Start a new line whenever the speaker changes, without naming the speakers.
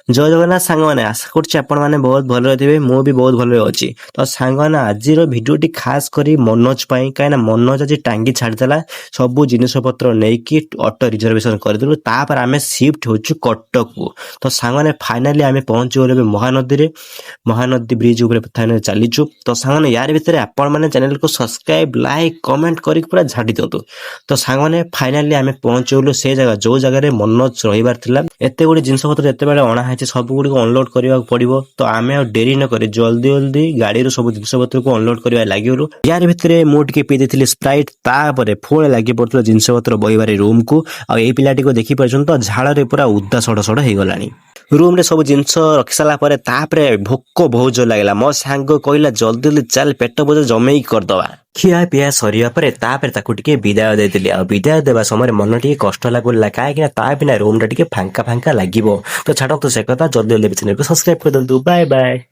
ଜୟ ଜଗନ୍ନାଥ ସାଙ୍ଗମାନେ, ଆଶା କରୁଛି ଆପଣମାନେ ବହୁତ ଭଲରେ ଥିବେ। ମୁଁ ବି ବହୁତ ଭଲରେ ଅଛି। ତ ସାଙ୍ଗମାନେ, ଆଜିର ଭିଡ଼ିଓଟି ଖାସ୍ କରି ମନୋଜ ପାଇଁ, କାହିଁକିନା ମନୋଜ ଆଜି ଟାଙ୍ଗି ଛାଡ଼ିଦେଲା। ସବୁ ଜିନିଷପତ୍ର ନେଇକି ଅଟୋ ରିଜର୍ଭେସନ କରିଦେଲୁ। ତାପରେ ଆମେ ସିଫ୍ଟ ହେଉଛୁ କଟକକୁ। ତ ସାଙ୍ଗମାନେ, ଫାଇନାଲି ଆମେ ପହଞ୍ଚିଗଲୁ ଏବେ ମହାନଦୀରେ। ମହାନଦୀ ବ୍ରିଜ୍ ଉପରେ ଫାଇନାଲି ଚାଲିଛୁ। ତ ସାଙ୍ଗମାନେ, ୟାର ଭିତରେ ଆପଣମାନେ ଚ୍ୟାନେଲକୁ ସବସ୍କ୍ରାଇବ, ଲାଇକ୍, କମେଣ୍ଟ କରିକି ପୁରା ଝାଡ଼ି ଦିଅନ୍ତୁ। ତ ସାଙ୍ଗମାନେ, ଫାଇନାଲି ଆମେ ପହଞ୍ଚିଗଲୁ ସେ ଜାଗା ଯୋଉ ଜାଗାରେ ମନୋଜ ରହିବାର ଥିଲା। ଏତେ ଗୁଡ଼ିଏ ଜିନିଷପତ୍ର ଯେତେବେଳେ ଅଣା ହେଇଛି ସବୁ ଗୁଡ଼ିକୁ ଅନଲୋଡ କରିବାକୁ ପଡ଼ିବ। ତ ଆମେ ଆଉ ଡେରି ନ କରି ଜଲ୍ଦି ଗାଡ଼ିରୁ ସବୁ ଜିନିଷପତ୍ରକୁ ଅନଲୋଡ କରିବା ଲାଗିଗଲୁ। ୟାର ଭିତରେ ମୁଁ ଟିକେ ପିଇ ଦେଇଥିଲି ସ୍ପ୍ରାଇଟ୍। ତାପରେ ପୁଣି ଲାଗି ପଡୁଥିଲା ଜିନିଷପତ୍ର ବୋହିବାରେ ରୁମକୁ। ଆଉ ଏଇ ପିଲାଟିକୁ ଦେଖିପାରୁଛନ୍ତି ତ, ଝାଳରେ ପୁରା ଉଦା ସଡ଼ ସଡ଼ ହେଇଗଲାଣି। ରୁମରେ ସବୁ ଜିନିଷ ରଖି ସାରିଲା ପରେ ତାପରେ ଭୋକ ବହୁତ ଜୋର ଲାଗିଲା। ମୋ ସାଙ୍ଗ କହିଲା ଜଲ୍ଦି ଚାଲ ପେଟ ବୋଝ ଜମେଇକି କରିଦବା। ଖିଆ ପିଆ ସରିବା ପରେ ତାପରେ ତାକୁ ଟିକେ ବିଦାୟ ଦେଇଥିଲି। ଆଉ ବିଦାୟ ଦେବା ସମୟରେ ମନ ଟିକେ କଷ୍ଟ ଲାଗୁଥିଲା, କାହିଁକିନା ତା ବିନା ରୁମ୍ ଟା ଟିକେ ଫାଙ୍କା ଲାଗିବ। ତ ଛାଡ଼ନ୍ତୁ ସେ କଥା, ଜଲ୍ଦି ଚ୍ୟାନେଲକୁ ସବସ୍କ୍ରାଇବ କରିଦିଅନ୍ତୁ। Bye bye.